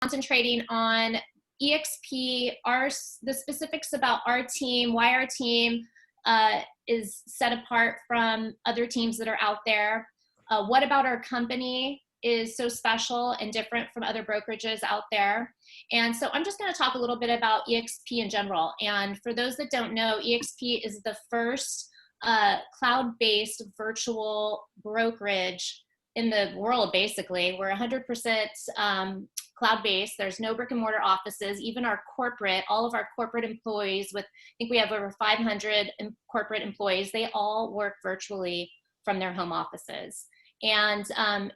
concentrating on EXP, the specifics about our team, why our team is set apart from other teams that are out there. What about our company is so special and different from other brokerages out there. And so I'm just going to talk a little bit about EXP in general. And for those that don't know, EXP is the first cloud-based virtual brokerage in the world, basically. We're 100% cloud-based. There's no brick and mortar offices. Even our corporate, all of our corporate employees, I think we have over 500 corporate employees, they all work virtually from their home offices. And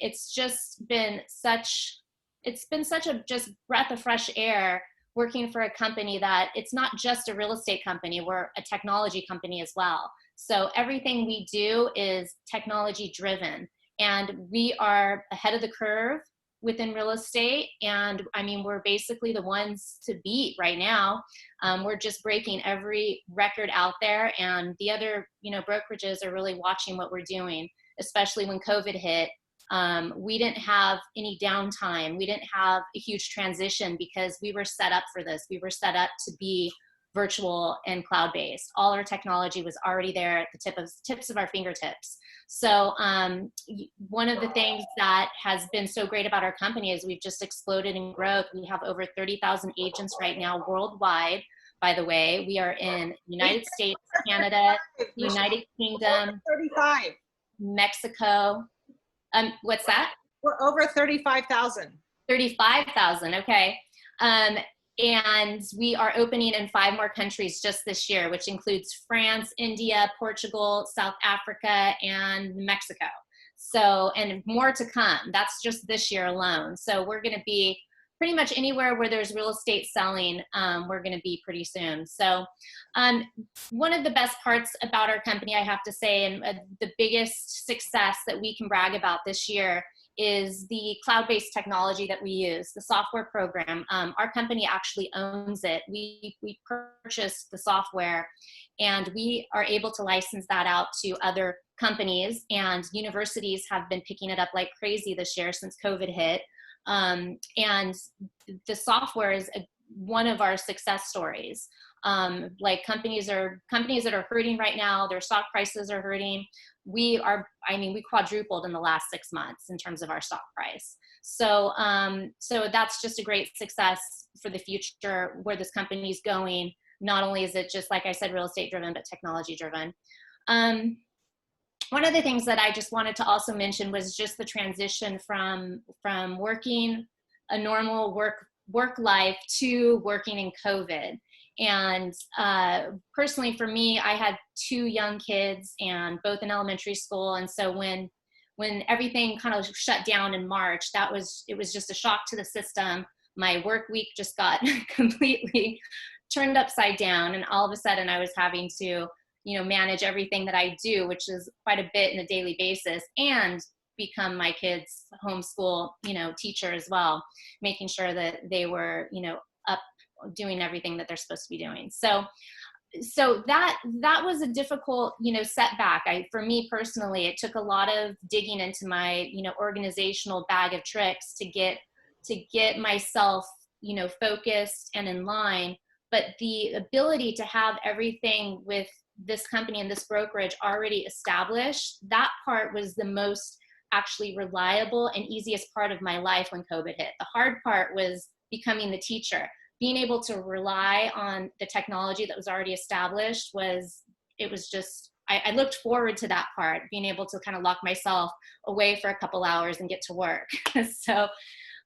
it's been such a just breath of fresh air working for a company that it's not just a real estate company, we're a technology company as well. So everything we do is technology driven, and we are ahead of the curve within real estate. And I mean, we're basically the ones to beat right now. We're just breaking every record out there, and the other, brokerages are really watching what we're doing, especially when COVID hit. We didn't have any downtime. We didn't have a huge transition because we were set up for this. We were set up to be virtual and cloud-based. All our technology was already there at the tips of our fingertips. So one of the things that has been so great about our company is we've just exploded in growth. We have over 30,000 agents right now worldwide. By the way, we are in United States, Canada, United Kingdom, 35. Mexico. What's that? We're over 35,000. 35,000, okay. And we are opening in 5 more countries just this year, which includes France, India, Portugal, South Africa, and Mexico. So, and more to come. That's just this year alone. So we're going to be pretty much anywhere where there's real estate selling, we're going to be pretty soon. So one of the best parts about our company, I have to say, and the biggest success that we can brag about this year is the cloud-based technology that we use, the software program. Our company actually owns it. We purchased the software, and we are able to license that out to other companies, and universities have been picking it up like crazy this year since COVID hit. And the software is one of our success stories. Like companies that are hurting right now, their stock prices are hurting. We quadrupled in the last 6 months in terms of our stock price. So, so that's just a great success for the future where this company is going. Not only is it just, like I said, real estate driven, but technology driven. One of the things that I just wanted to also mention was just the transition from working a normal work life to working in COVID. And personally for me, I had 2 young kids and both in elementary school. And so when everything kind of shut down in March, it was just a shock to the system. My work week just got completely turned upside down. And all of a sudden I was having to, manage everything that I do, which is quite a bit on a daily basis, and become my kids' homeschool, teacher as well, making sure that they were, up doing everything that they're supposed to be doing. So that was a difficult, setback. For me personally, it took a lot of digging into my, organizational bag of tricks to get myself, focused and in line. But the ability to have everything with this company and this brokerage already established, that part was the most actually reliable and easiest part of my life when COVID hit. The hard part was becoming the teacher. Being able to rely on the technology that was already established I looked forward to that part, being able to kind of lock myself away for a couple hours and get to work. So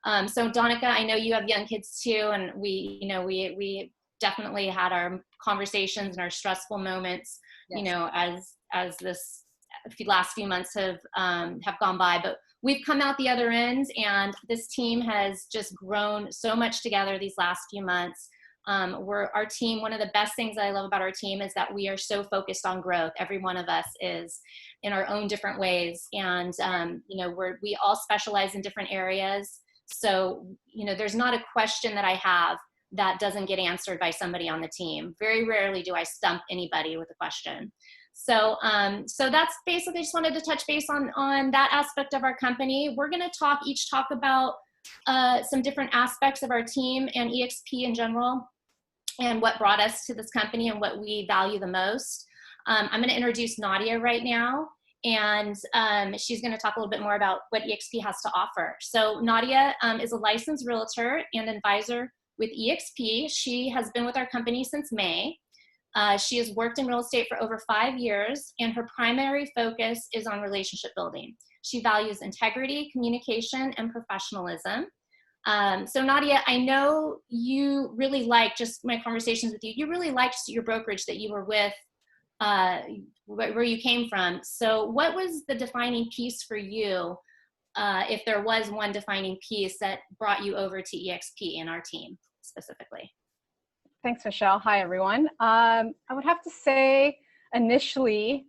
Donica, I know you have young kids too, and we definitely had our conversations and our stressful moments, yes, as this last few months have gone by, but we've come out the other end, and this team has just grown so much together these last few months. Our team, one of the best things that I love about our team is that we are so focused on growth. Every one of us is in our own different ways. And, we all specialize in different areas. So, there's not a question that I have that doesn't get answered by somebody on the team. Very rarely do I stump anybody with a question. So that's basically, just wanted to touch base on that aspect of our company. We're going to talk about some different aspects of our team and EXP in general, and what brought us to this company and what we value the most. I'm going to introduce Nadia right now, and she's going to talk a little bit more about what EXP has to offer. So Nadia is a licensed realtor and advisor with EXP. She has been with our company since May. She has worked in real estate for over 5 years, and her primary focus is on relationship building. She values integrity, communication, and professionalism. So Nadia, I know you really liked, just my conversations with you, you really liked your brokerage that you were with, where you came from. So what was the defining piece for you, if there was one defining piece that brought you over to EXP and our team specifically? Thanks, Michelle. Hi, everyone. I would have to say initially,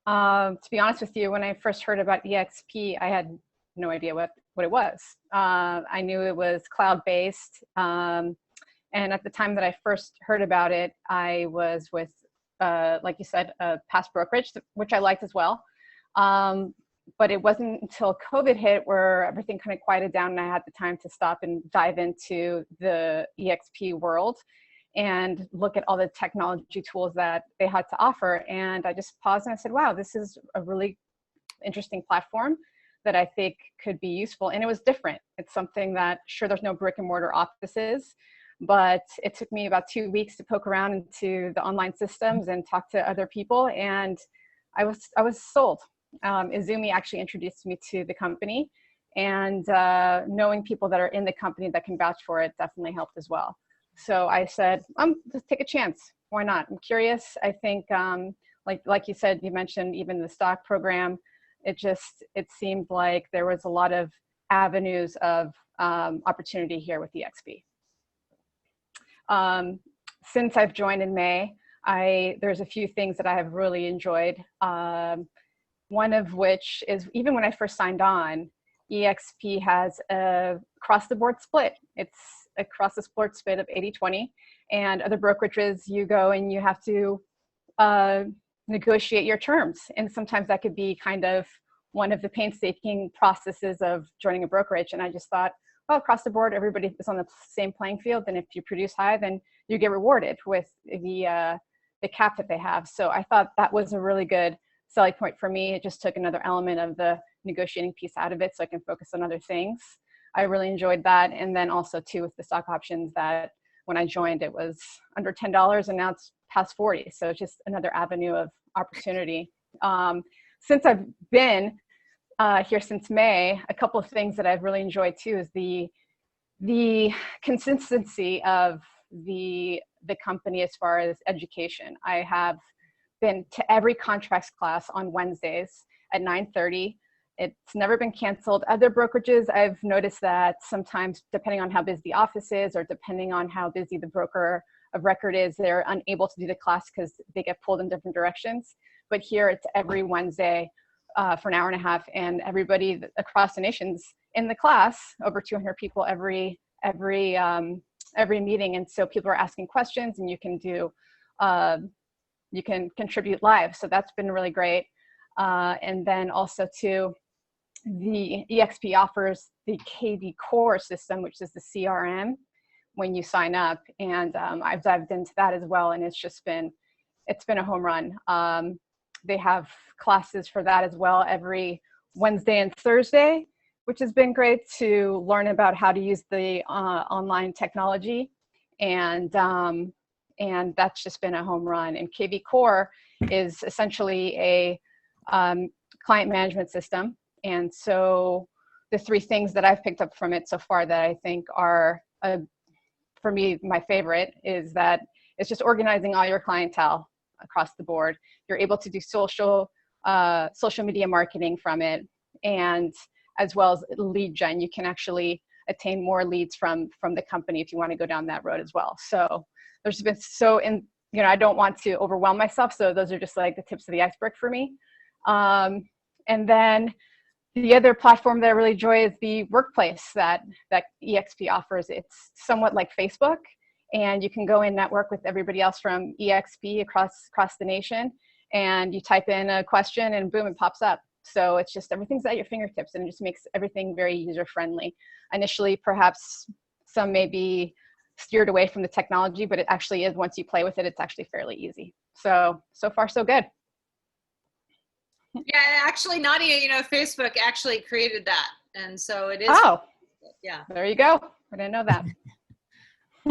to be honest with you, when I first heard about EXP, I had no idea what it was. I knew it was cloud-based. And at the time that I first heard about it, I was with, like you said, a past brokerage, which I liked as well. But it wasn't until COVID hit where everything kind of quieted down and I had the time to stop and dive into the EXP world and look at all the technology tools that they had to offer. And I just paused and I said, wow, this is a really interesting platform that I think could be useful. And it was different. It's something that, sure, there's no brick and mortar offices, but it took me about 2 weeks to poke around into the online systems and talk to other people. And I was sold. Izumi actually introduced me to the company, and knowing people that are in the company that can vouch for it definitely helped as well. So I said, let's take a chance. Why not? I'm curious. I think, like you said, you mentioned even the stock program. It seemed like there was a lot of avenues of opportunity here with EXP. Since I've joined in May, there's a few things that I have really enjoyed. One of which is, even when I first signed on, EXP has a across-the-board split. It's across the board split of 80-20, and other brokerages, you go and you have to negotiate your terms. And sometimes that could be kind of one of the painstaking processes of joining a brokerage. And I just thought, well, across the board, everybody is on the same playing field. And if you produce high, then you get rewarded with the cap that they have. So I thought that was a really good selling point for me. It just took another element of the negotiating piece out of it so I can focus on other things. I really enjoyed that. And then also too, with the stock options, that when I joined, it was under $10 and now it's past 40. So it's just another avenue of opportunity. Since I've been here since May, a couple of things that I've really enjoyed too is the consistency of the company as far as education. I have been to every contracts class on Wednesdays at 9:30. It's never been canceled. Other brokerages, I've noticed that sometimes, depending on how busy the office is or depending on how busy the broker of record is, they're unable to do the class because they get pulled in different directions. But here it's every Wednesday for an hour and a half, and everybody across the nation's in the class, over 200 people every meeting. And so people are asking questions, and you can contribute live. So that's been really great. And then also too, the EXP offers the KV Core system, which is the CRM, when you sign up. And I've dived into that as well. And it's been a home run. They have classes for that as well every Wednesday and Thursday, which has been great to learn about how to use the online technology. And that's just been a home run. And KV Core is essentially a client management system. And so the three things that I've picked up from it so far that I think are, for me, my favorite, is that it's just organizing all your clientele across the board. You're able to do social media marketing from it, and as well as lead gen. You can actually attain more leads from the company if you want to go down that road as well. So there's been I don't want to overwhelm myself. So those are just like the tips of the iceberg for me. And then the other platform that I really enjoy is the workplace that EXP offers. It's somewhat like Facebook, and you can go and network with everybody else from EXP across the nation, and you type in a question and boom, it pops up. So it's just, everything's at your fingertips, and it just makes everything very user friendly. Initially, perhaps some may be steered away from the technology, but it actually is, once you play with it, it's actually fairly easy. So far so good. Yeah, actually, Nadia, Facebook actually created that. And so it is. Oh, yeah. there you go. I didn't know that.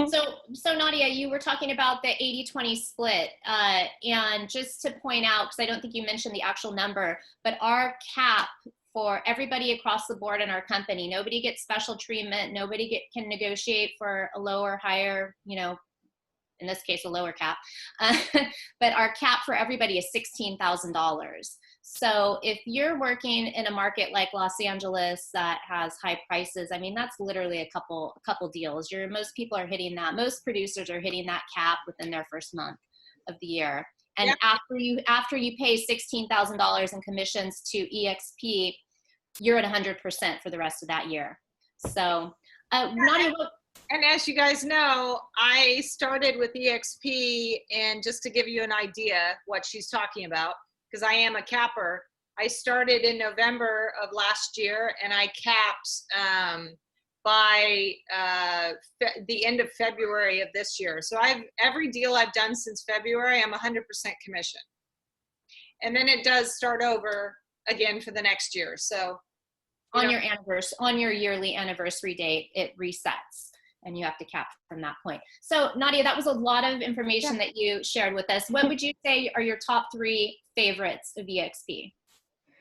So Nadia, you were talking about the 80-20 split, and just to point out, because I don't think you mentioned the actual number, but our cap for everybody across the board in our company, nobody gets special treatment, nobody can negotiate for a lower, higher, in this case, a lower cap, but our cap for everybody is $16,000. So if you're working in a market like Los Angeles that has high prices, I mean, that's literally a couple deals. Most people are hitting that. Most producers are hitting that cap within their first month of the year. And yep. after you pay $16,000 in commissions to EXP, you're at 100% for the rest of that year. So, Nadia, and as you guys know, I started with EXP, and just to give you an idea what she's talking about, because I am a capper, I started in November of last year, and I capped by the end of February of this year. So every deal I've done since February, I'm 100% commission. And then it does start over again for the next year. So on your yearly anniversary date, it resets, and you have to cap from that point. So Nadia, that was a lot of information that you shared with us. What would you say are your top 3 favorites of EXP?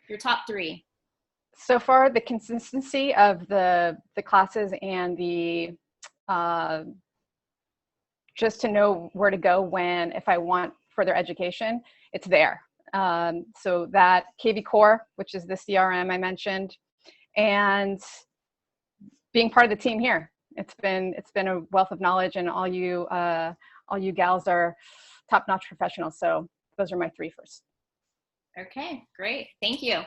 Your top 3. So far, the consistency of the classes and the just to know where to go if I want further education, it's there. So that KV Core, which is the CRM I mentioned, and being part of the team here. It's been a wealth of knowledge, and all you gals are top-notch professionals. So those are my 3 first. Okay, great. Thank you.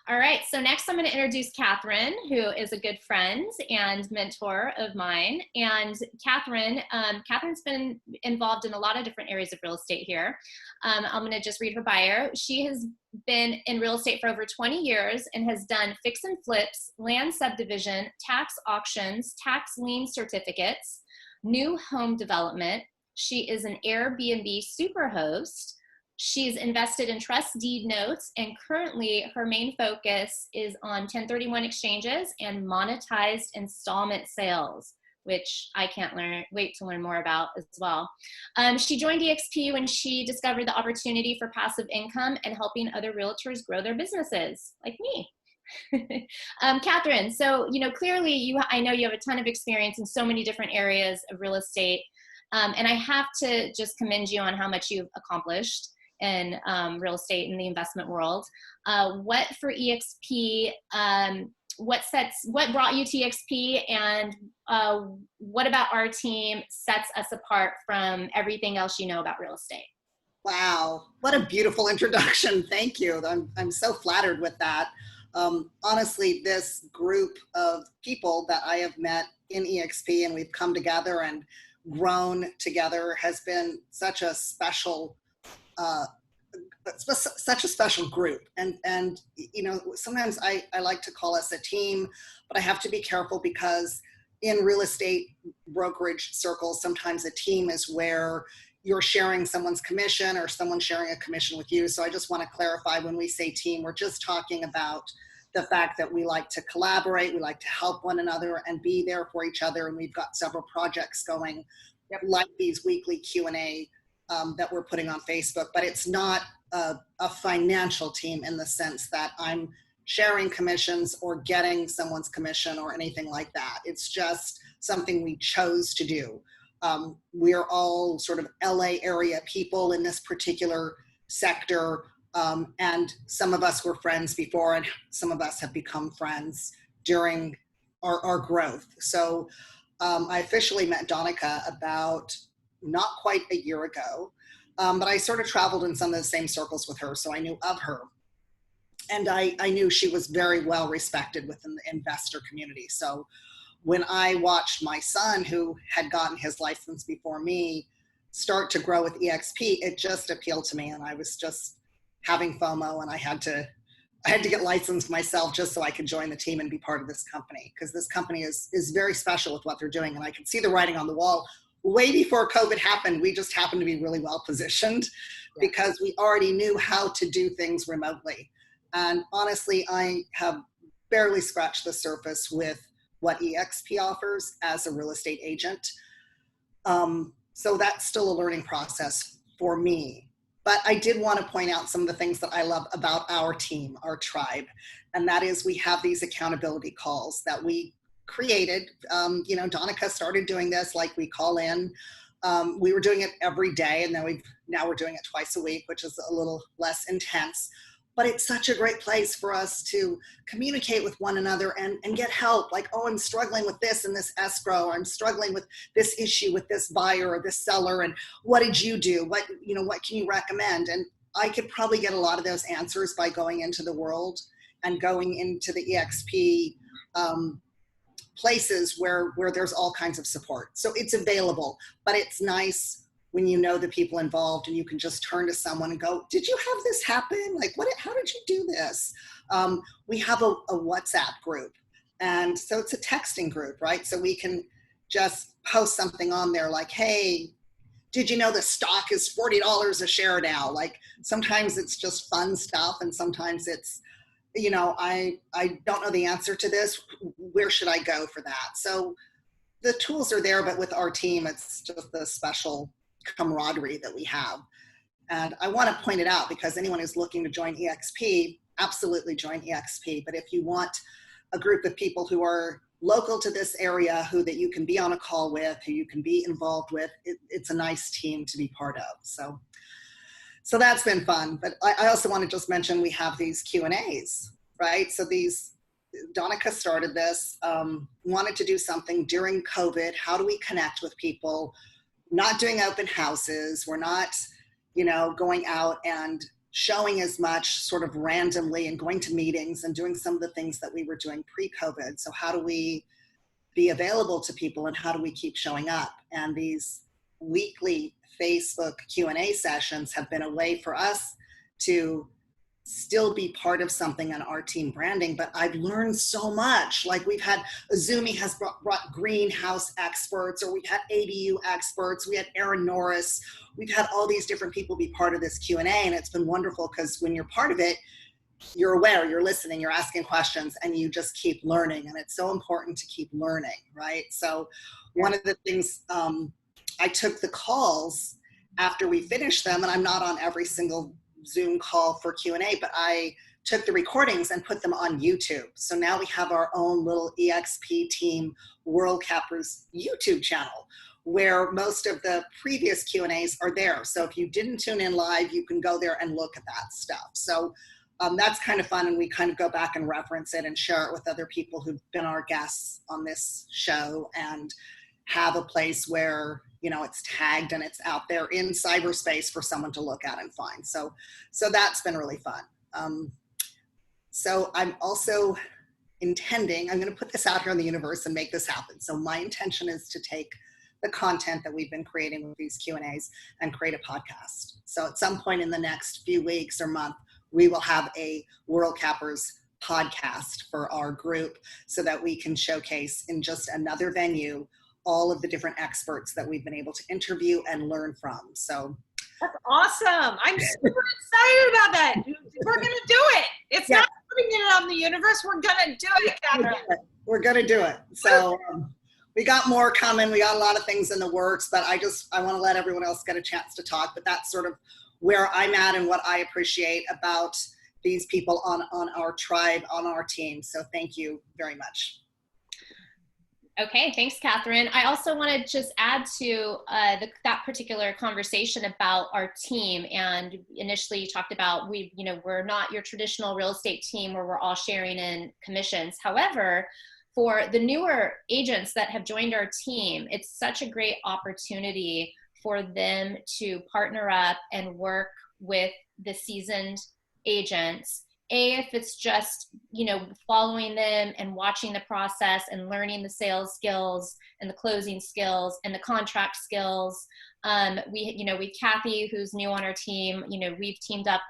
All right, so next I'm going to introduce Catherine, who is a good friend and mentor of mine. And Catherine's been involved in a lot of different areas of real estate here. I'm going to just read her bio. She has been in real estate for over 20 years and has done fix and flips, land subdivision, tax auctions, tax lien certificates, new home development. She is an Airbnb superhost. She's invested in trust deed notes, and currently her main focus is on 1031 exchanges and monetized installment sales, which I can't wait to learn more about as well. She joined EXP when she discovered the opportunity for passive income and helping other realtors grow their businesses, like me. Catherine, so clearly I know you have a ton of experience in so many different areas of real estate, and I have to just commend you on how much you've accomplished in real estate in the investment world. What for EXP, what brought you to EXP, and what about our team sets us apart from everything else you know about real estate? Wow, what a beautiful introduction. Thank you. I'm so flattered with that. Honestly, this group of people that I have met in EXP and we've come together and grown together has been such a special group. And sometimes I like to call us a team, but I have to be careful because in real estate brokerage circles, sometimes a team is where you're sharing someone's commission or someone's sharing a commission with you. So I just want to clarify, when we say team, we're just talking about the fact that we like to collaborate, we like to help one another and be there for each other. And we've got several projects going, like these weekly Q&A that we're putting on Facebook, but it's not a financial team in the sense that I'm sharing commissions or getting someone's commission or anything like that. It's just something we chose to do. We're all sort of LA area people in this particular sector, and some of us were friends before and some of us have become friends during our growth. So I officially met Donica about not quite a year ago, but I sort of traveled in some of the same circles with her, so I knew of her. And I knew she was very well respected within the investor community. So when I watched my son, who had gotten his license before me, start to grow with EXP, it just appealed to me. And I was just having FOMO, and I had to I had to get licensed myself just so I could join the team and be part of this company, because this company is very special with what they're doing. And I could see the writing on the wall way before COVID happened. We just happened to be really well positioned because we already knew how to do things remotely. And honestly, I have barely scratched the surface with what EXP offers as a real estate agent. So that's still a learning process for me. But I did want to point out some of the things that I love about our team, our tribe. And that is, we have these accountability calls that we created. Donica started doing this, like we call in. We were doing it every day, and then now we're doing it twice a week, which is a little less intense. But it's such a great place for us to communicate with one another and get help. Like, oh, I'm struggling with this and this escrow, or I'm struggling with this issue with this buyer or this seller. And what did you do? What can you recommend? And I could probably get a lot of those answers by going into the world and going into the EXP places where there's all kinds of support. So it's available, but it's nice when you know the people involved and you can just turn to someone and go, did you have this happen? Like, how did you do this? We have a WhatsApp group. And so it's a texting group, right? So we can just post something on there like, hey, did you know the stock is $40 a share now? Like, sometimes it's just fun stuff. And sometimes it's, I don't know the answer to this. Where should I go for that? So the tools are there, but with our team, it's just the special camaraderie that we have. And I want to point it out, because anyone who's looking to join EXP, absolutely join EXP. But if you want a group of people who are local to this area, that you can be on a call with, who you can be involved with, it's a nice team to be part of. So that's been fun. But I also want to just mention we have these Q&As, right? So Donica started this, wanted to do something during COVID. How do we connect with people? Not doing open houses. We're not, going out and showing as much sort of randomly and going to meetings and doing some of the things that we were doing pre-COVID. So how do we be available to people, and how do we keep showing up? And these weekly Facebook Q&A sessions have been a way for us to still be part of something on our team branding. But I've learned so much. Like, we've had Azumi has brought greenhouse experts, or we've had ADU experts. We had Aaron Norris. We've had all these different people be part of this Q&A, and it's been wonderful, because when you're part of it, you're aware, you're listening, you're asking questions, and you just keep learning. And it's so important to keep learning, right? So one of the things, I took the calls after we finished them, and I'm not on every single Zoom call for Q&A, but I took the recordings and put them on YouTube. So now we have our own little EXP team World Cappers YouTube channel, where most of the previous Q&As are there. So if you didn't tune in live, you can go there and look at that stuff. So that's kind of fun, and we kind of go back and reference it and share it with other people who've been our guests on this show, and have a place where it's tagged and it's out there in cyberspace for someone to look at and find. So that's been really fun. So I'm also I'm going to put this out here in the universe and make this happen. So my intention is to take the content that we've been creating with these Q&As and create a podcast. So at some point in the next few weeks or month, we will have a World Cappers podcast for our group, so that we can showcase in just another venue all of the different experts that we've been able to interview and learn from. So that's awesome. I'm super excited about that. We're going to do it. It's not putting it on the universe. We're going to do it, Catherine. We're going to do it. So we got more coming. We got a lot of things in the works, but I want to let everyone else get a chance to talk. But that's sort of where I'm at and what I appreciate about these people on our tribe, on our team. So thank you very much. Okay, thanks, Catherine. I also want to just add to that particular conversation about our team. And initially, you talked about we're not your traditional real estate team where we're all sharing in commissions. However, for the newer agents that have joined our team, it's such a great opportunity for them to partner up and work with the seasoned agents if it's just, following them and watching the process and learning the sales skills and the closing skills and the contract skills. We Kathy, who's new on our team, I've teamed up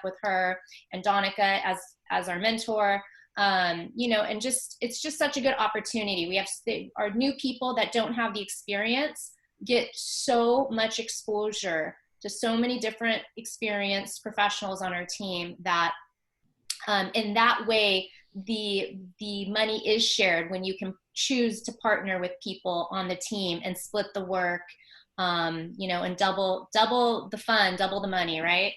with her and Donica as our mentor. And it's just such a good opportunity. We have our new people that don't have the experience get so much exposure to so many different experienced professionals on our team that in that way the money is shared when you can choose to partner with people on the team and split the work, and double the fun, double the money, right?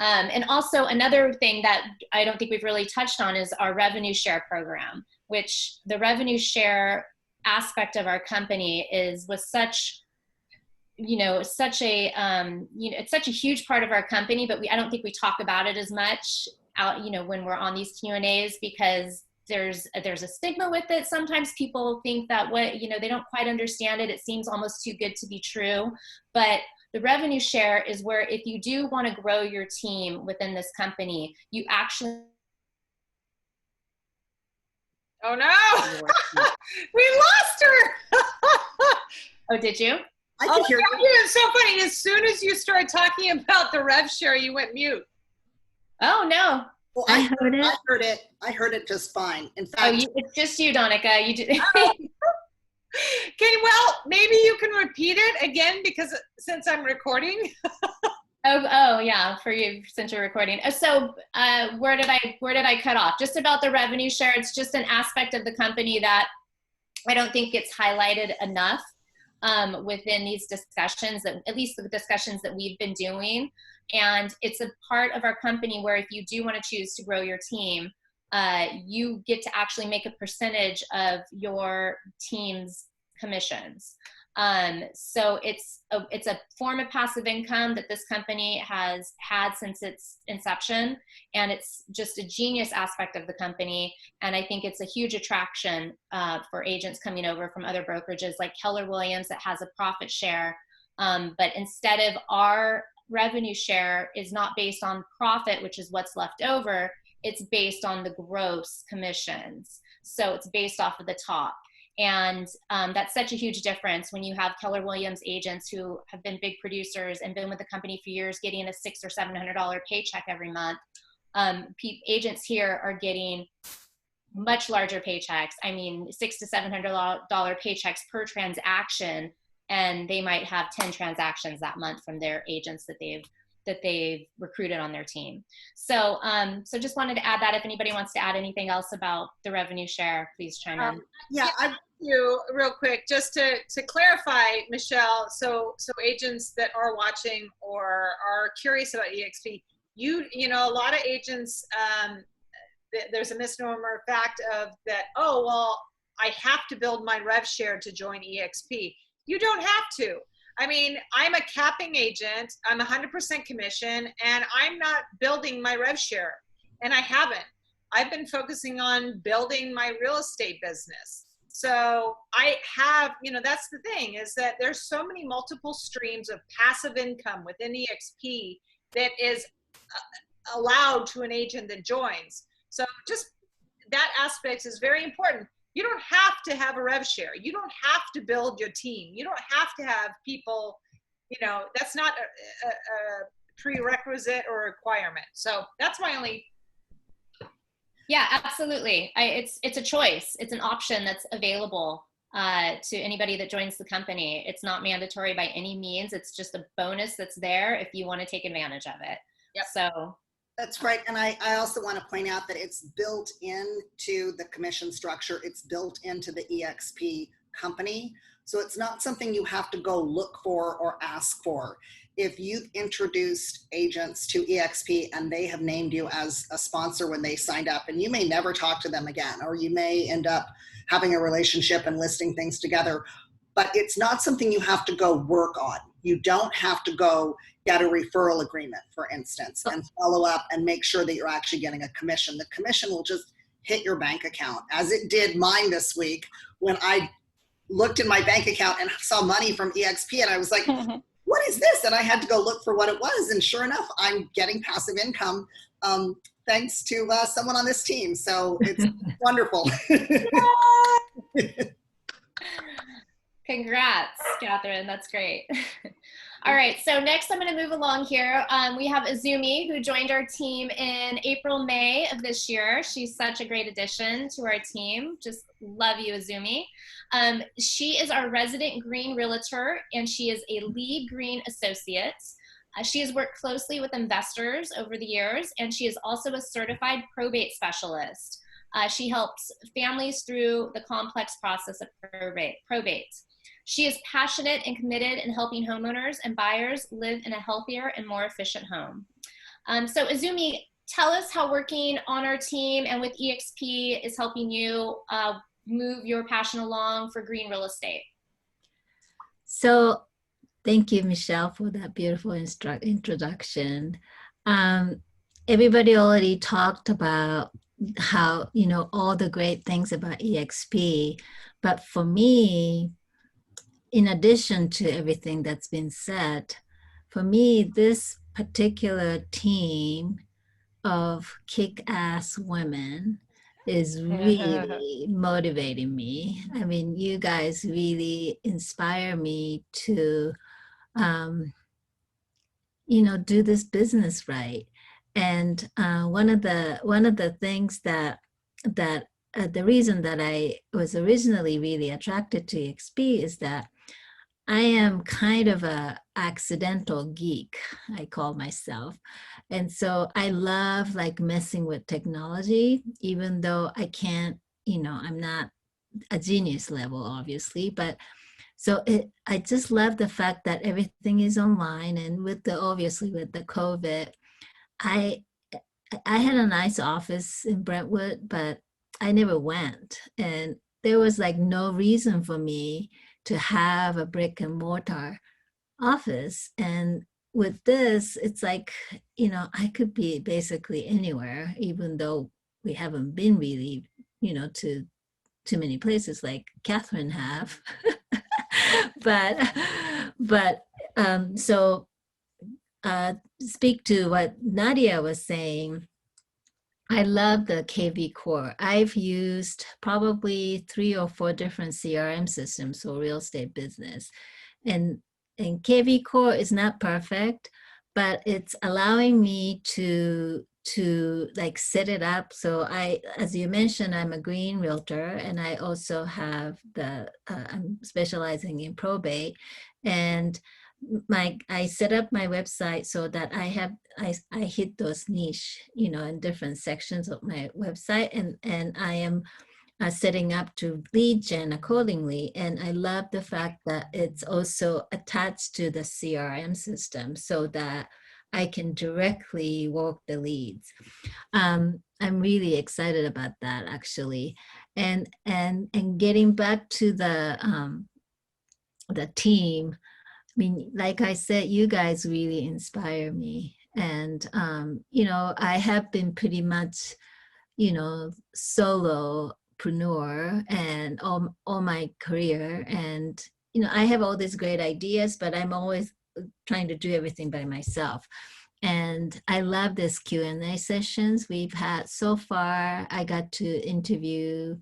And also another thing that I don't think we've really touched on is our revenue share program, which the revenue share aspect of our company was such it's such a huge part of our company, but I don't think we talk about it as much when we're on these Q&As, because there's a stigma with it. Sometimes people think that they don't quite understand it. It seems almost too good to be true. But the revenue share is where if you do want to grow your team within this company, you actually. Oh no, we lost her. Oh, did you? I can hear you. It's so funny. As soon as you started talking about the rev share, you went mute. Oh no. Well, I heard it just fine. In fact, it's just you, Donica. You did. Okay, well, maybe you can repeat it again, because since I'm recording. Oh yeah, for you since you're recording. So where did I cut off? Just about the revenue share. It's just an aspect of the company that I don't think gets highlighted enough within these discussions, that at least the discussions that we've been doing. And it's a part of our company where if you do want to choose to grow your team, you get to actually make a percentage of your team's commissions. So it's a form of passive income that this company has had since its inception, and it's just a genius aspect of the company. And I think it's a huge attraction for agents coming over from other brokerages like Keller Williams that has a profit share. But instead of our revenue share is not based on profit, which is what's left over, it's based on the gross commissions. So it's based off of the top. And that's such a huge difference when you have Keller Williams agents who have been big producers and been with the company for years, getting a $600 or $700 paycheck every month. Agents here are getting much larger paychecks. I mean, $600 to $700 paychecks per transaction, and they might have 10 transactions that month from their agents that they've recruited on their team. So just wanted to add that. If anybody wants to add anything else about the revenue share, please chime in. Yeah, you real quick, just to clarify, Michelle, so agents that are watching or are curious about EXP, you know, a lot of agents, there's a misnomer fact of that, oh, well, I have to build my rev share to join EXP. You don't have to. I mean, I'm a capping agent, I'm 100% commission, and I'm not building my rev share, and I haven't. I've been focusing on building my real estate business. So I have, you know, that's the thing, is that there's so many multiple streams of passive income within EXP that is allowed to an agent that joins. So just that aspect is very important. You don't have to have a rev share. You don't have to build your team. You don't have to have people, you know, that's not a prerequisite or requirement. So that's my only. Yeah, absolutely. It's a choice. It's an option that's available to anybody that joins the company. It's not mandatory by any means. It's just a bonus that's there if you want to take advantage of it. Yep. So. That's right. And I also want to point out that it's built into the commission structure. It's built into the EXP company. So it's not something you have to go look for or ask for. If you've introduced agents to EXP and they have named you as a sponsor when they signed up, and you may never talk to them again, or you may end up having a relationship and listing things together, but it's not something you have to go work on. You don't have to go get a referral agreement, for instance, and follow up and make sure that you're actually getting a commission. The commission will just hit your bank account, as it did mine this week when I looked in my bank account and saw money from EXP, and I was like, what is this? And I had to go look for what it was. And sure enough, I'm getting passive income thanks to someone on this team. So it's wonderful. Congrats, Catherine. That's great. All right, so next I'm going to move along here. We have Azumi, who joined our team in April, May of this year. She's such a great addition to our team. Just love you, Azumi. She is our resident green realtor, and she is a lead green associate. She has worked closely with investors over the years, and she is also a certified probate specialist. She helps families through the complex process of probate. She is passionate and committed in helping homeowners and buyers live in a healthier and more efficient home. So Azumi, tell us how working on our team and with EXP is helping you move your passion along for green real estate. So thank you, Michelle, for that beautiful introduction. Everybody already talked about how, you know, all the great things about EXP, but for me, in addition to everything that's been said, for me, this particular team of kick-ass women is really motivating me. I mean, you guys really inspire me to, you know, do this business right. And one of the things that the reason that I was originally really attracted to EXP is that I am kind of a accidental geek, I call myself. And so I love like messing with technology, even though I can't, you know, I'm not a genius level, obviously, but so I just love the fact that everything is online, and obviously with the COVID, I had a nice office in Brentwood, but I never went. And there was like no reason for me to have a brick and mortar office. And with this, it's like, you know, I could be basically anywhere, even though we haven't been really, you know, to too many places like Catherine have. but so speak to what Nadia was saying. I love the KV Core. I've used probably 3 or 4 different CRM systems for real estate business. And KV Core is not perfect, but it's allowing me to like set it up. So as you mentioned, I'm a green realtor, and I also have I'm specializing in probate. And I set up my website so that I hit those niche, you know, in different sections of my website, and I am setting up to lead gen accordingly. And I love the fact that it's also attached to the CRM system so that I can directly work the leads. I'm really excited about that, actually. And getting back to the team, I mean, like I said, you guys really inspire me. And, you know, I have been pretty much, you know, solopreneur and all my career. And, you know, I have all these great ideas, but I'm always trying to do everything by myself. And I love this Q&A sessions we've had so far. I got to interview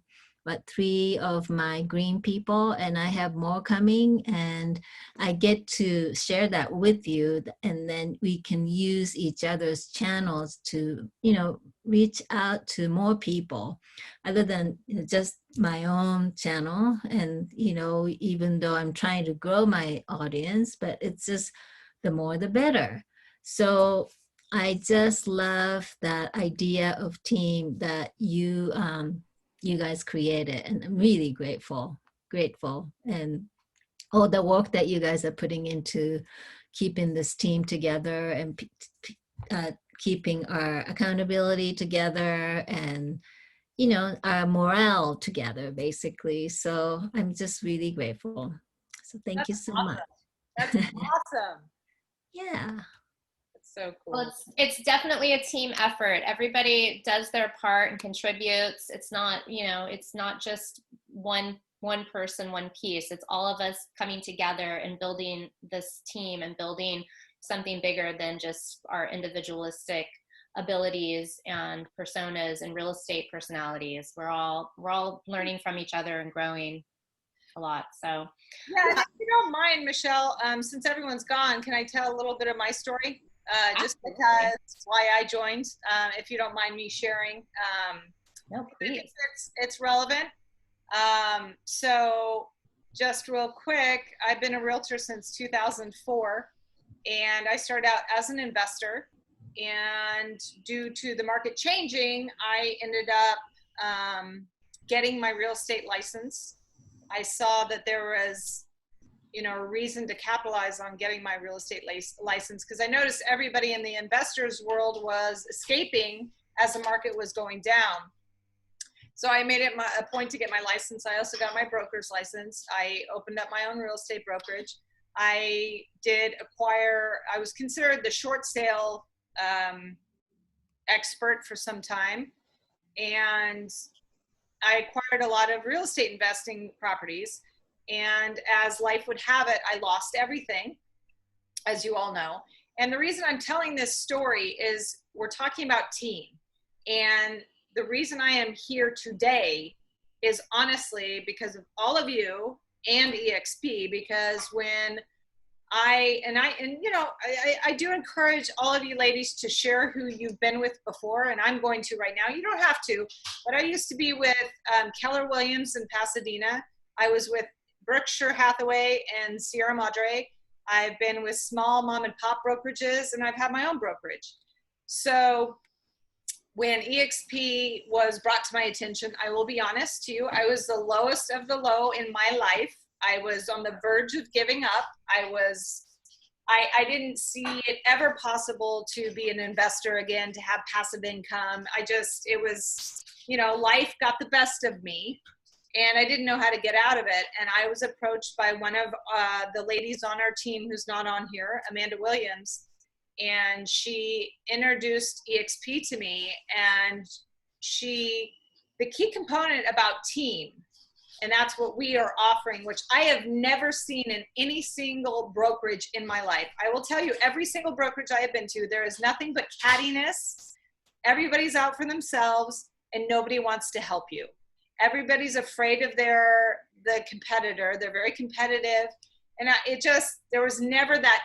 3 of my green people, and I have more coming, and I get to share that with you, and then we can use each other's channels to, you know, reach out to more people other than just my own channel. And, you know, even though I'm trying to grow my audience, but it's just the more the better. So I just love that idea of team that you guys created, and I'm really grateful, and all the work that you guys are putting into keeping this team together, and keeping our accountability together, and, you know, our morale together, basically. So I'm just really grateful. So thank you so much. That's awesome. Yeah. So cool. Well, it's definitely a team effort. Everybody does their part and contributes. It's not, you know, it's not just one person, one piece. It's all of us coming together and building this team and building something bigger than just our individualistic abilities and personas and real estate personalities. We're all learning from each other and growing a lot. So yeah, and if you don't mind, Michelle, since everyone's gone, can I tell a little bit of my story? Just because why I joined, if you don't mind me sharing. no, please. It's relevant. So just real quick, I've been a realtor since 2004, and I started out as an investor, and due to the market changing, I ended up getting my real estate license. I saw that there was, a reason to capitalize on getting my real estate license, because I noticed everybody in the investors world was escaping as the market was going down. So I made it a point to get my license. I also got my broker's license. I opened up my own real estate brokerage. I was considered the short sale expert for some time. And I acquired a lot of real estate investing properties. And as life would have it, I lost everything, as you all know. And the reason I'm telling this story is we're talking about team. And the reason I am here today is honestly because of all of you and EXP, because when I do encourage all of you ladies to share who you've been with before, and I'm going to right now. You don't have to, but I used to be with Keller Williams in Pasadena. I was with Berkshire Hathaway and Sierra Madre. I've been with small mom and pop brokerages, and I've had my own brokerage. So when EXP was brought to my attention, I will be honest to you, I was the lowest of the low in my life. I was on the verge of giving up. I didn't see it ever possible to be an investor again, to have passive income. It was, life got the best of me, and I didn't know how to get out of it. And I was approached by one of the ladies on our team who's not on here, Amanda Williams, and she introduced EXP to me. And the key component about team, and that's what we are offering, which I have never seen in any single brokerage in my life. I will tell you, every single brokerage I have been to, there is nothing but cattiness. Everybody's out for themselves, and nobody wants to help you. Everybody's afraid of the competitor. They're very competitive. And there was never that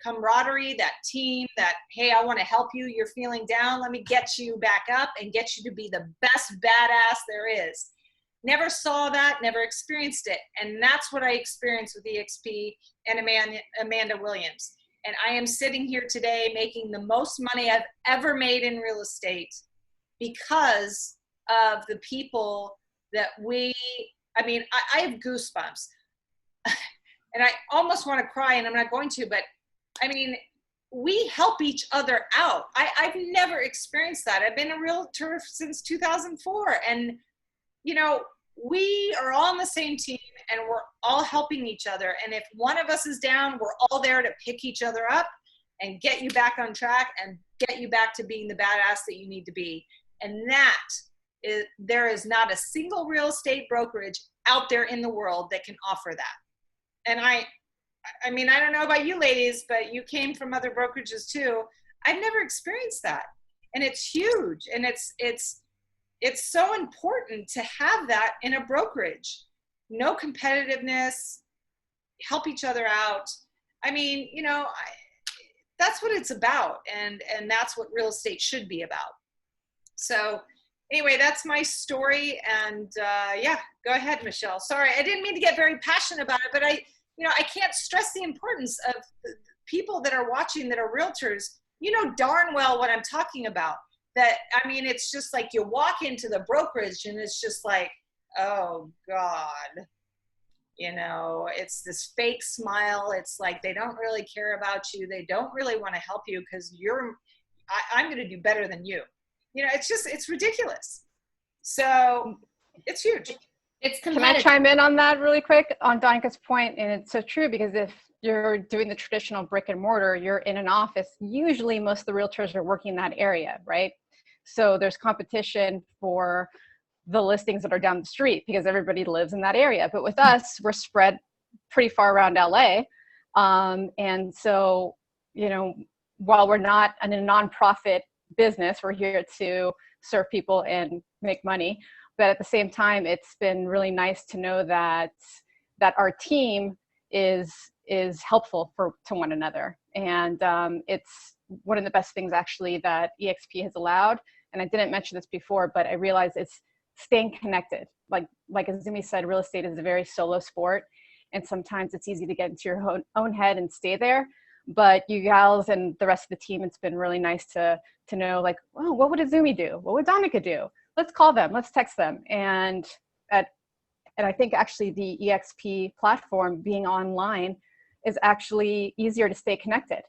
camaraderie, that team, that, hey, I want to help you. You're feeling down. Let me get you back up and get you to be the best badass there is. Never saw that, never experienced it. And that's what I experienced with EXP and Amanda Williams. And I am sitting here today making the most money I've ever made in real estate because of the people that I have goosebumps. And I almost want to cry, and I'm not going to, but we help each other out. I've never experienced that. I've been a realtor since 2004. And, we are all on the same team, and we're all helping each other. And if one of us is down, we're all there to pick each other up and get you back on track and get you back to being the badass that you need to be. And there is not a single real estate brokerage out there in the world that can offer that. And I don't know about you ladies, but you came from other brokerages too. I've never experienced that. And it's huge. And it's so important to have that in a brokerage. No competitiveness, help each other out. That's what it's about. And that's what real estate should be about. So anyway, that's my story. And go ahead, Michelle. Sorry, I didn't mean to get very passionate about it, but I can't stress the importance of the people that are watching that are realtors. You know darn well what I'm talking about. It's just like you walk into the brokerage and it's just like, oh God, it's this fake smile. It's like they don't really care about you. They don't really want to help you because I'm going to do better than you. It's ridiculous. So it's huge. Can I chime in on that really quick on Donica's point? And it's so true, because if you're doing the traditional brick and mortar, you're in an office, usually most of the realtors are working in that area, right? So there's competition for the listings that are down the street because everybody lives in that area. But with us, we're spread pretty far around LA. And so, while we're not in a nonprofit business. We're here to serve people and make money. But at the same time, it's been really nice to know that our team is helpful to one another. And it's one of the best things actually that EXP has allowed. And I didn't mention this before, but I realized it's staying connected. Like Azumi said, real estate is a very solo sport. And sometimes it's easy to get into your own head and stay there. But you gals and the rest of the team, it's been really nice to know, like, oh, what would Azumi do? What would Donica do? Let's call them, let's text them. And I think actually the EXP platform being online is actually easier to stay connected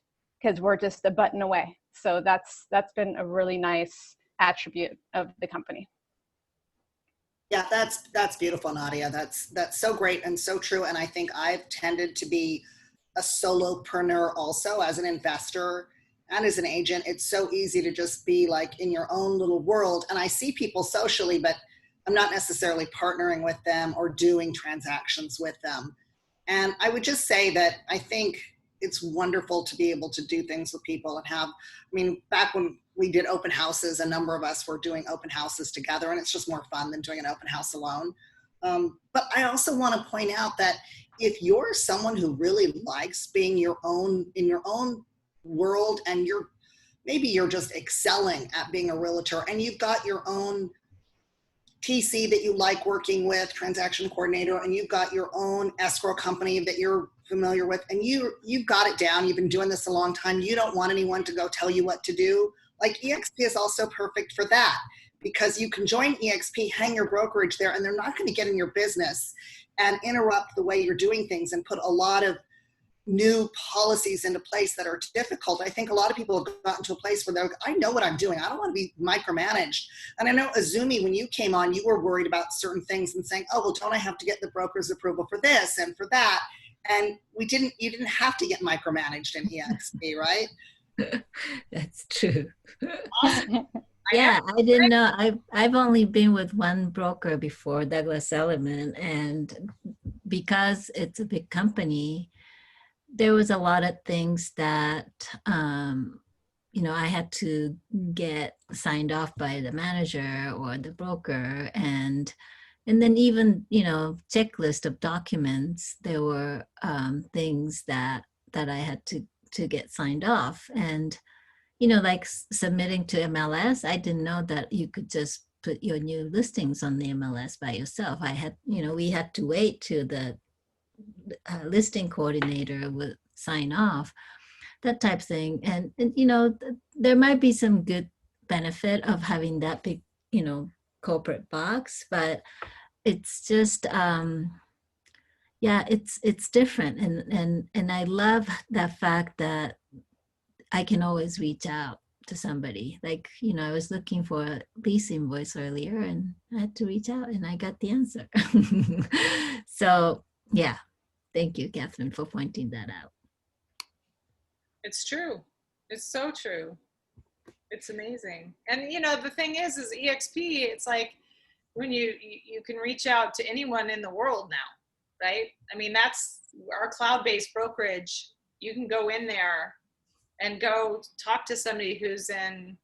because we're just a button away. So that's been a really nice attribute of the company. Yeah, that's beautiful, Nadia. That's so great and so true. And I think I've tended to be a solopreneur also as an investor and as an agent. It's so easy to just be like in your own little world. And I see people socially, but I'm not necessarily partnering with them or doing transactions with them. And I would just say that I think it's wonderful to be able to do things with people and have, I mean, back when we did open houses, a number of us were doing open houses together, and it's just more fun than doing an open house alone. But I also want to point out that if you're someone who really likes being in your own world, and maybe you're just excelling at being a realtor, and you've got your own TC that you like working with, transaction coordinator, and you've got your own escrow company that you're familiar with, and you've got it down, you've been doing this a long time, you don't want anyone to go tell you what to do. Like, EXP is also perfect for that, because you can join EXP, hang your brokerage there, and they're not going to get in your business and interrupt the way you're doing things and put a lot of new policies into place that are difficult. I think a lot of people have gotten to a place where they're like, I know what I'm doing. I don't want to be micromanaged. And I know, Azumi, when you came on, you were worried about certain things and saying, oh, well, don't I have to get the broker's approval for this and for that? And you didn't have to get micromanaged in EXP, right? That's true. Awesome. Yeah, I didn't know. I've only been with one broker before, Douglas Elliman, and because it's a big company, there was a lot of things that I had to get signed off by the manager or the broker, and then even checklist of documents. There were things that I had to get signed off, and like submitting to MLS. I didn't know that you could just put your new listings on the MLS by yourself. We had to wait till the listing coordinator would sign off, that type of thing. And there might be some good benefit of having that big, corporate box, but it's just, it's different. And I love the fact that I can always reach out to somebody. Like, I was looking for a lease invoice earlier, and I had to reach out and I got the answer. So yeah, thank you, Catherine, for pointing that out. It's true. It's so true. It's amazing. And the thing is EXP, it's like when you can reach out to anyone in the world now, right? I mean, that's our cloud-based brokerage. You can go in there and go talk to somebody who's in,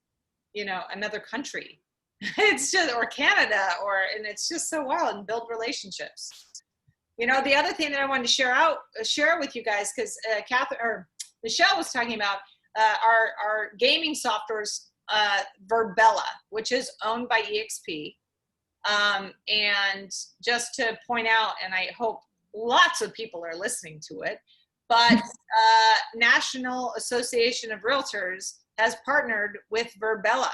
another country. It's just, or Canada, and it's just so wild, and build relationships. The other thing that I wanted to share with you guys, because Catherine or Michelle was talking about our gaming software's Verbella, which is owned by EXP. And just to point out, and I hope lots of people are listening to it, but National Association of Realtors has partnered with Verbella.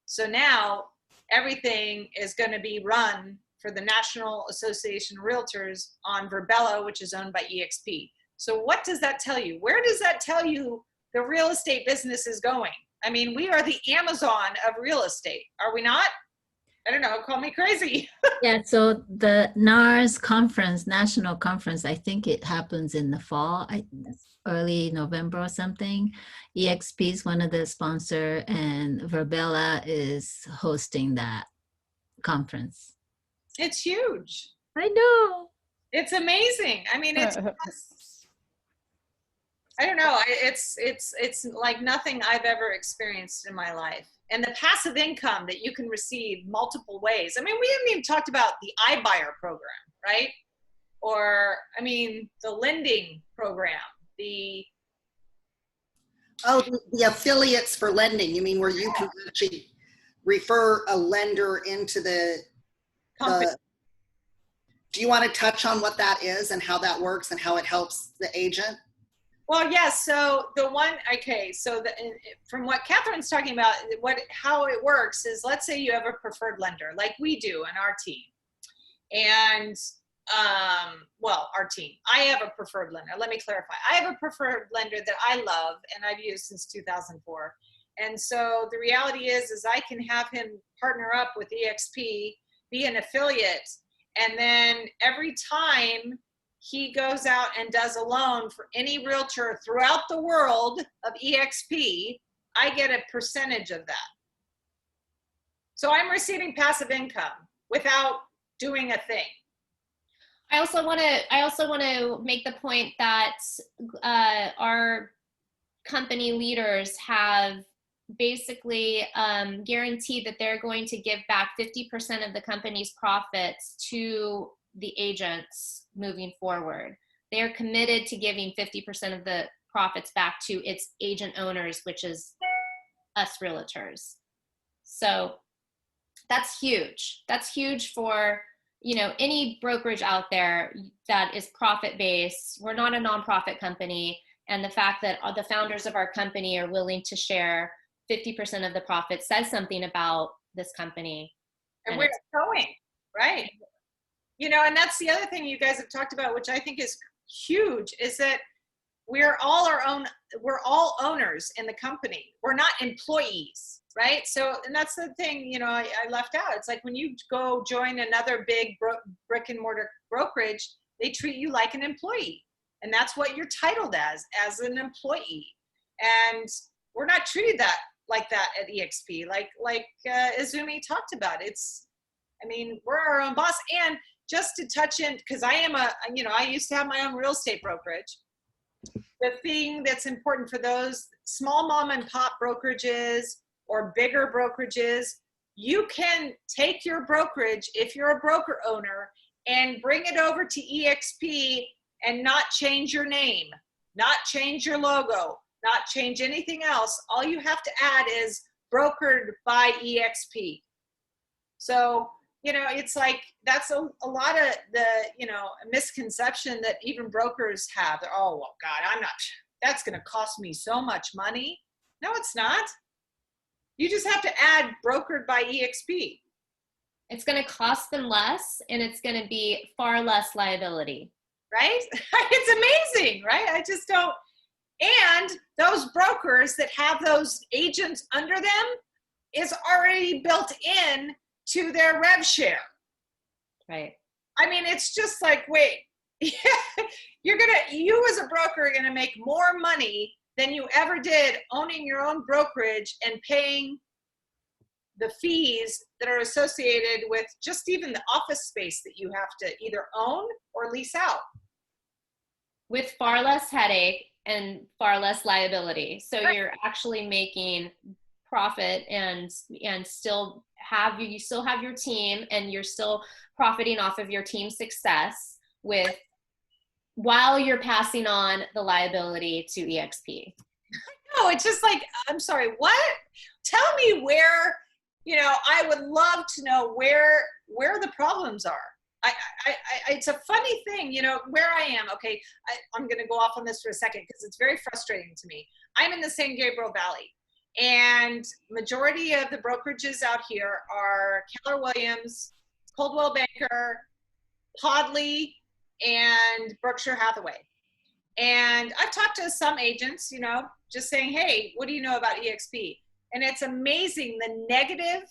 So now everything is going to be run for the National Association of Realtors on Verbella, which is owned by EXP. So what does that tell you? Where does that tell you the real estate business is going? I mean, we are the Amazon of real estate, are we not? I don't know, call me crazy. Yeah, so the NARS conference, national conference, I think it happens in the fall, early November or something. EXP is one of the sponsors, and Verbella is hosting that conference. It's huge. I know. It's amazing. I mean, it's I don't know. It's like nothing I've ever experienced in my life. and the passive income that you can receive multiple ways. I mean, we haven't even talked about the iBuyer program, right? Or, I mean, the lending program, Oh, the affiliates for lending. You mean where you can actually refer a lender into the company. Do you want to touch on what that is and how that works and how it helps the agent? Well, yes. So the one, okay. So from what Catherine's talking about, how it works is, let's say you have a preferred lender, like we do in our team, and well, our team. I have a preferred lender. Let me clarify. I have a preferred lender that I love and I've used since 2004. And so the reality is I can have him partner up with EXP, be an affiliate, and then every time he goes out and does a loan for any realtor throughout the world of EXP, I get a percentage of that. So I'm receiving passive income without doing a thing. I also want to make the point that our company leaders have basically guaranteed that they're going to give back 50% of the company's profits to the agents moving forward. They are committed to giving 50% of the profits back to its agent owners, which is us realtors. So that's huge. That's huge for, you know, any brokerage out there that is profit-based. We're not a nonprofit company. And the fact that the founders of our company are willing to share 50% of the profits says something about this company. And where it's going, right? You know, and that's the other thing you guys have talked about, which I think is huge, is that we're all owners in the company. We're not employees, right? So, and that's the thing, you know, I left out. It's like when you go join another big brick and mortar brokerage, they treat you like an employee. And that's what you're titled as an employee. And we're not treated like that at EXP, like Izumi talked about. I mean, we're our own boss. And just to touch in, because I used to have my own real estate brokerage. The thing that's important for those small mom and pop brokerages or bigger brokerages, you can take your brokerage, if you're a broker owner, and bring it over to EXP and not change your name, not change your logo, not change anything else. All you have to add is brokered by EXP. So, you know, it's like, that's a lot of the, you know, misconception that even brokers have. They're, oh, well, God, that's going to cost me so much money. No, it's not. You just have to add brokered by EXP. It's going to cost them less, and it's going to be far less liability. Right? It's amazing, right? I just don't. And those brokers that have those agents under them is already built in to their rev share. Right. I mean, it's just like, wait, you as a broker are going to make more money than you ever did owning your own brokerage and paying the fees that are associated with just even the office space that you have to either own or lease out. With far less headache and far less liability. So right. You're actually making profit and still have your team, and you're still profiting off of your team's success while you're passing on the liability to EXP. No, it's just like, I'm sorry, what? Tell me where, you know, I would love to know where the problems are. It's a funny thing, you know, where I am. Okay, I'm going to go off on this for a second because it's very frustrating to me. I'm in the San Gabriel Valley, and majority of the brokerages out here are Keller Williams, Coldwell Banker, Podley, and Berkshire Hathaway. And I've talked to some agents, you know, just saying, hey, what do you know about EXP? And it's amazing the negative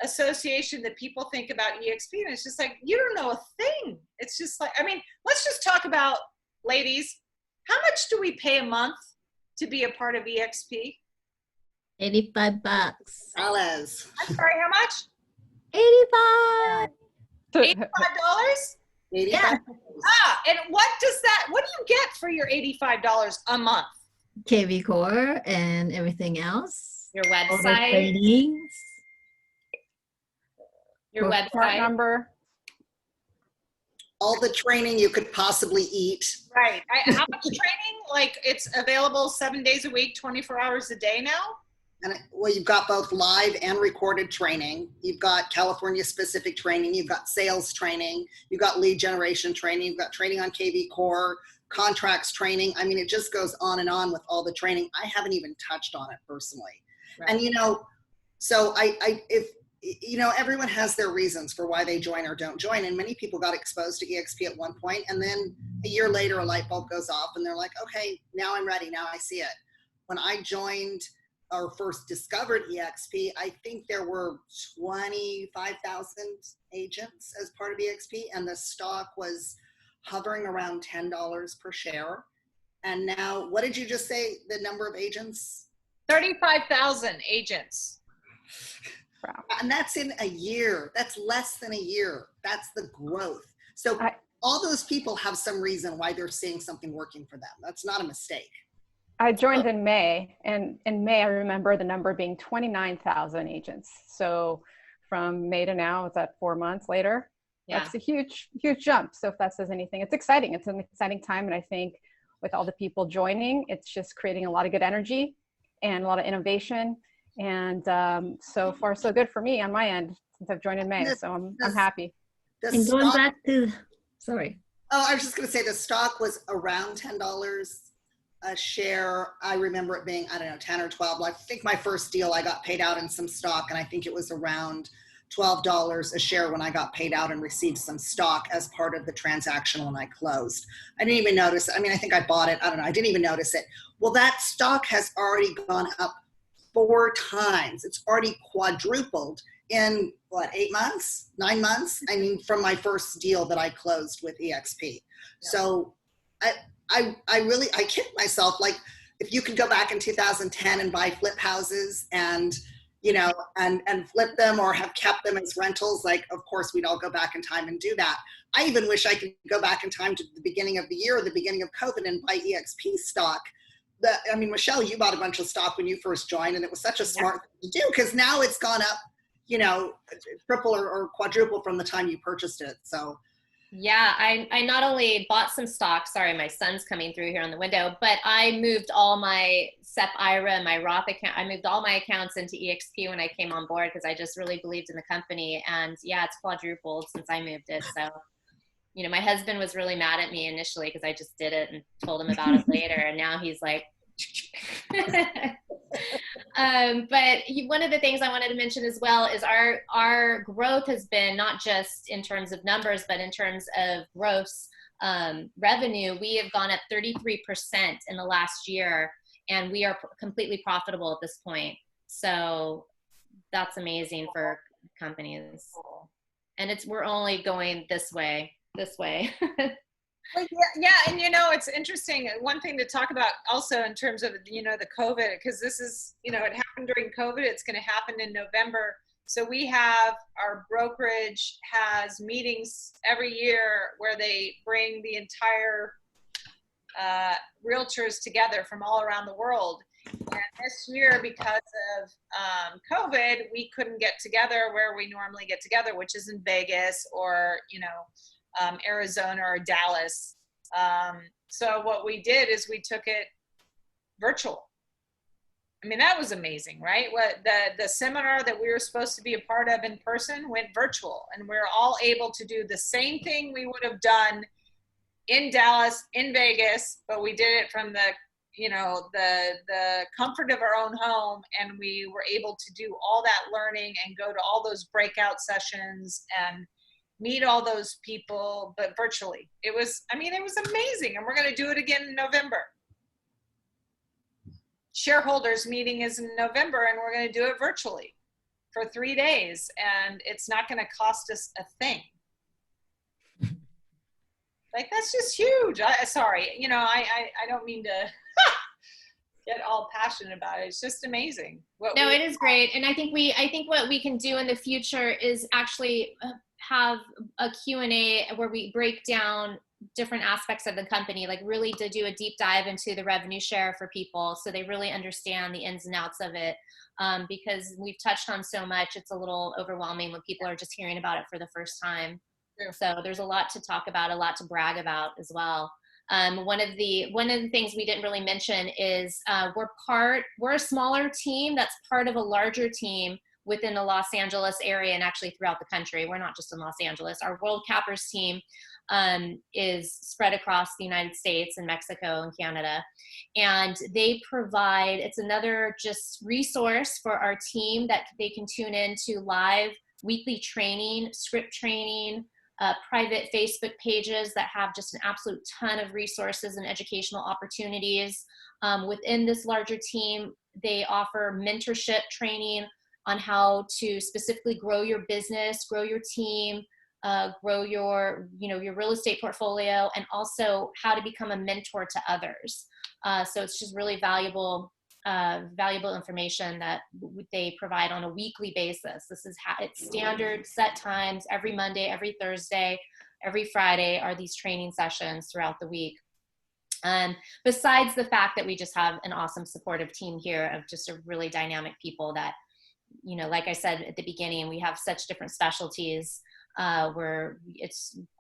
association that people think about EXP, and it's just like, you don't know a thing. It's just like, I mean, let's just talk about, ladies, how much do we pay a month to be a part of EXP? $85. Alice. I'm sorry, how much? 85. $85? Yeah. And what do you get for your $85 a month? KV Core and everything else. Your All the website, trainings. your Or Smart website. number. All the training you could possibly eat. Right. How much training? Like it's available 7 days a week, 24 hours a day now? And well, you've got both live and recorded training. You've got California specific training. You've got sales training. You've got lead generation training. You've got training on KV Core, contracts training. I mean, it just goes on and on with all the training. I haven't even touched on it personally. Right. And, you know, so if, you know, everyone has their reasons for why they join or don't join. And many people got exposed to EXP at one point, and then a year later, a light bulb goes off and they're like, okay, now I'm ready. Now I see it. When I joined or first discovered EXP, I think there were 25,000 agents as part of EXP, and the stock was hovering around $10 per share. And now, what did you just say, the number of agents? 35,000 agents. Wow. And that's in a year. That's less than a year. That's the growth. So all those people have some reason why they're seeing something working for them. That's not a mistake. I joined in May, and in May, I remember the number being 29,000 agents. So from May to now, it's at 4 months later. Yeah. That's a huge, huge jump. So if that says anything, it's exciting. It's an exciting time. And I think with all the people joining, it's just creating a lot of good energy and a lot of innovation. And so far, so good for me on my end since I've joined in May. So I'm happy. And going back to, sorry. Oh, I was just going to say the stock was around $10 a share. I remember it being, I don't know, 10 or 12. I think my first deal, I got paid out in some stock, and I think it was around $12 a share when I got paid out and received some stock as part of the transaction when I closed. I didn't even notice. I mean, I think I bought it. I don't know. I didn't even notice it. Well, that stock has already gone up 4 times. It's already quadrupled in what, 8 months, 9 months? I mean, from my first deal that I closed with EXP. Yeah. So I kid myself, like if you could go back in 2010 and buy flip houses and, you know, and flip them or have kept them as rentals, like, of course we'd all go back in time and do that. I even wish I could go back in time to the beginning of the year or the beginning of COVID and buy EXP stock. I mean, Michelle, you bought a bunch of stock when you first joined, and it was such a smart thing to do because now it's gone up, you know, triple or quadruple from the time you purchased it. So yeah, I not only bought some stock, sorry, my son's coming through here on the window, but I moved all my SEP IRA and my Roth account. I moved all my accounts into EXP when I came on board because I just really believed in the company. And yeah, it's quadrupled since I moved it. So, you know, my husband was really mad at me initially because I just did it and told him about it later. And now he's like, but one of the things I wanted to mention as well is our growth has been not just in terms of numbers, but in terms of gross revenue. We have gone up 33% in the last year, and we are completely profitable at this point. So that's amazing for companies. And we're only going this way. Well, yeah, and you know, it's interesting. One thing to talk about also in terms of, you know, the COVID, because this is, you know, it happened during COVID. It's going to happen in November. So we have, our brokerage has meetings every year where they bring the entire realtors together from all around the world. And this year, because of COVID, we couldn't get together where we normally get together, which is in Vegas or, you know, Arizona or Dallas. So what we did is we took it virtual. I mean, that was amazing, right? What the seminar that we were supposed to be a part of in person went virtual, and we're all able to do the same thing we would have done in Dallas, in Vegas, but we did it from the, you know, the comfort of our own home, and we were able to do all that learning and go to all those breakout sessions and meet all those people, but virtually. It was, I mean, it was amazing. And we're going to do it again in November. Shareholders meeting is in November, and we're going to do it virtually for 3 days. And it's not going to cost us a thing. Like, that's just huge. Sorry, you know, I don't mean to get all passionate about it. It's just amazing. No, it is great. And I think what we can do in the future is actually have a Q&A where we break down different aspects of the company, like really to do a deep dive into the revenue share for people so they really understand the ins and outs of it. Because we've touched on so much, it's a little overwhelming when people are just hearing about it for the first time. Sure. So there's a lot to talk about, a lot to brag about as well. One of the things we didn't really mention is we're a smaller team that's part of a larger team within the Los Angeles area and actually throughout the country. We're not just in Los Angeles. Our World Cappers team is spread across the United States and Mexico and Canada. And they provide, it's another just resource for our team that they can tune in to live weekly training, script training, private Facebook pages that have just an absolute ton of resources and educational opportunities. Within this larger team, they offer mentorship training on how to specifically grow your business, grow your team, grow your real estate portfolio, and also how to become a mentor to others. So it's just really valuable information that they provide on a weekly basis. This is how it's standard set times. Every Monday, every Thursday, every Friday are these training sessions throughout the week. Besides the fact that we just have an awesome supportive team here of just a really dynamic people that, like I said at the beginning, we have such different specialties where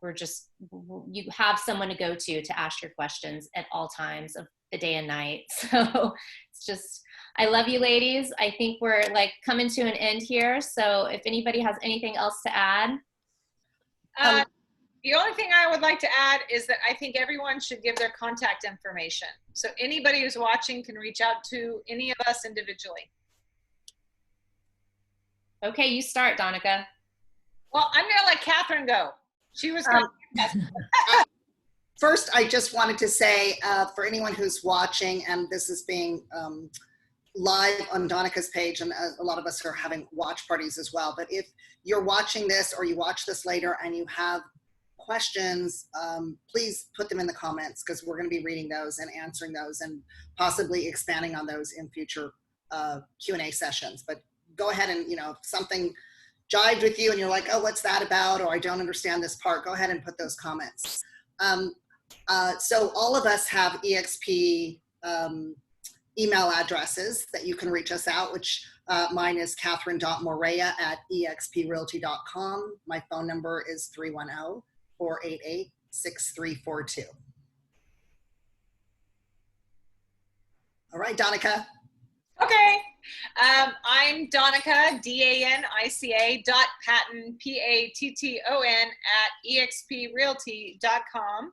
you have someone to go to ask your questions at all times of the day and night. So it's just, I love you ladies. I think we're like coming to an end here. So if anybody has anything else to add. The only thing I would like to add is that I think everyone should give their contact information. So anybody who's watching can reach out to any of us individually. Okay, you start, Donica. Well, I'm going to let Catherine go. She was going to. First, I just wanted to say for anyone who's watching, and this is being live on Donica's page, and a lot of us are having watch parties as well, but if you're watching this or you watch this later and you have questions, please put them in the comments, because we're going to be reading those and answering those and possibly expanding on those in future Q&A sessions. But go ahead and, if something jived with you and you're like, oh, what's that about? Or I don't understand this part, go ahead and put those comments. So all of us have EXP email addresses that you can reach us out, which mine is catherine.morea@exprealty.com. My phone number is 310-488-6342. All right, Donica. Okay. I'm Donica, DANICA.Patton, PATTON @exprealty.com.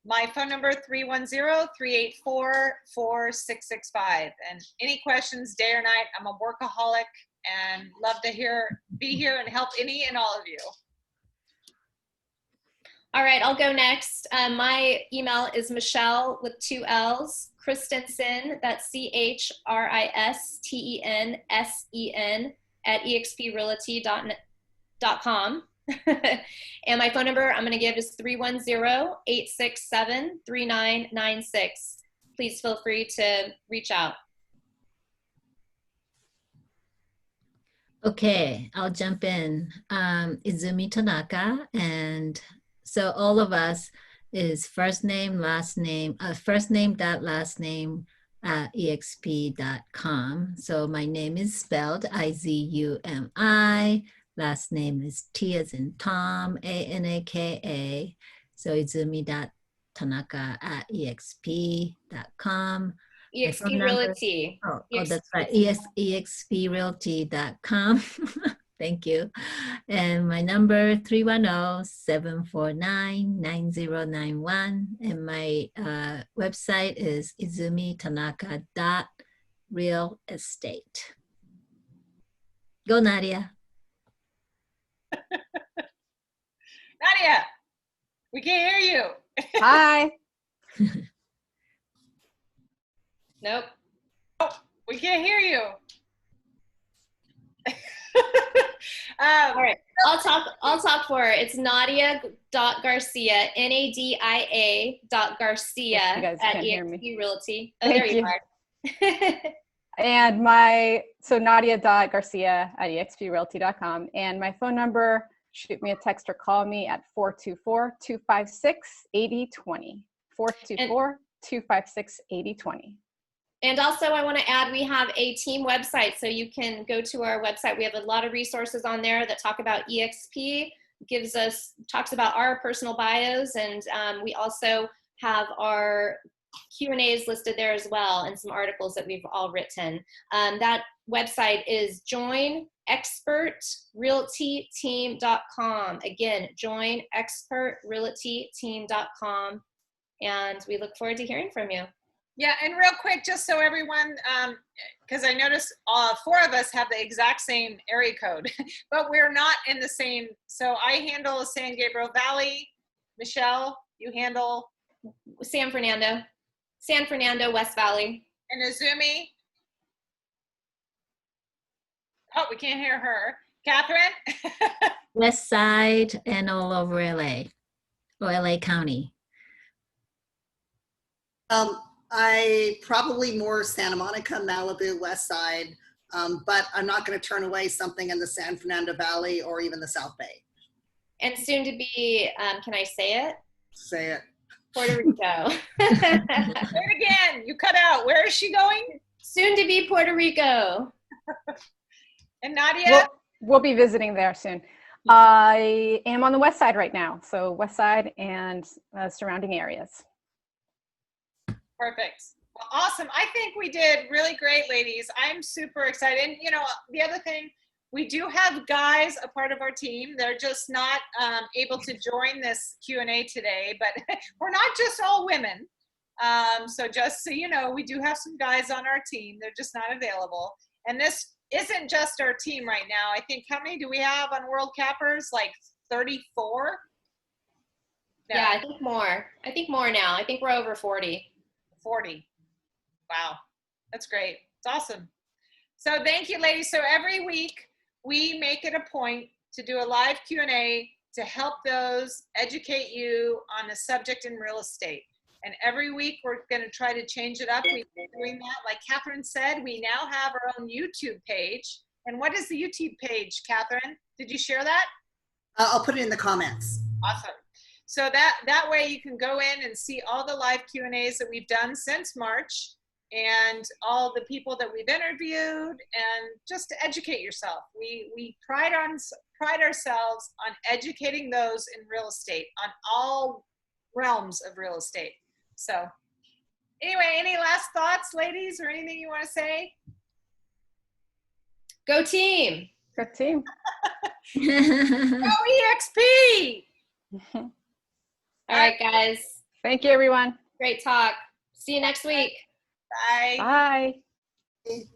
My phone number 310-384-4665. And any questions day or night, I'm a workaholic and love to be here and help any and all of you. All right, I'll go next. My email is Michelle with 2 L's, Christensen, that's CHRISTENSEN @exprealty.com. And my phone number I'm going to give is 310-867-3996. Please feel free to reach out. Okay, I'll jump in. Izumi Tanaka, and so all of us is first name, last name, first name dot last name @exp.com. So my name is spelled IZUMI. Last name is T as in Tom, ANAKA. So izumi.tanaka @exp.com. EXP Realty. Oh, that's right. exprealty.com. Thank you. And my number 310-749-9091. And my website is izumitanaka.realestate. Go, Nadia. Nadia, we can't hear you. Hi. Nope. We can't hear you. All right, I'll talk for her. It's Nadia.Garcia, NADIA.Garcia @EXP Realty. Oh, there you are. And so Nadia.Garcia @exprealty.com. And my phone number shoot me a text or call me at 424-256-8020. 424-256-8020. And also I want to add, we have a team website, so you can go to our website. We have a lot of resources on there that talk about EXP, talks about our personal bios, and we also have our Q&As listed there as well, and some articles that we've all written. That website is joinexpertrealtyteam.com. Again, joinexpertrealtyteam.com. And we look forward to hearing from you. Yeah, and real quick, just so everyone, because I noticed 4 of us have the exact same area code, but we're not in the same. So I handle San Gabriel Valley. Michelle, you handle? San Fernando, West Valley. And Azumi? Oh, we can't hear her. Catherine? West Side and all over LA or LA County. I probably more Santa Monica, Malibu, West Side, but I'm not going to turn away something in the San Fernando Valley or even the South Bay. And soon to be, can I say it? Say it. Puerto Rico. Say it again. You cut out. Where is she going? Soon to be Puerto Rico. And Nadia? We'll be visiting there soon. I am on the West Side right now, so West Side and surrounding areas. Perfect. Well, awesome. I think we did really great, ladies. I'm super excited. And, the other thing, we do have guys a part of our team. They're just not able to join this Q&A today, but we're not just all women. So just so you know, we do have some guys on our team. They're just not available. And this isn't just our team right now. I think, how many do we have on World Cappers? Like 34? No. Yeah, I think more now. I think we're over 40. 40. Wow. That's great. It's awesome. So thank you, ladies. So every week we make it a point to do a live Q&A to help those educate you on the subject in real estate. And every week we're going to try to change it up. We've been doing that. Like Catherine said, we now have our own YouTube page. And what is the YouTube page, Catherine? Did you share that? I'll put it in the comments. Awesome. So that way you can go in and see all the live Q&As that we've done since March and all the people that we've interviewed, and just to educate yourself. We pride ourselves on educating those in real estate, on all realms of real estate. So anyway, any last thoughts, ladies, or anything you want to say? Go team. Go team. Go EXP. All right, guys. Thank you, everyone. Great talk. See you next week. Bye. Bye. Okay.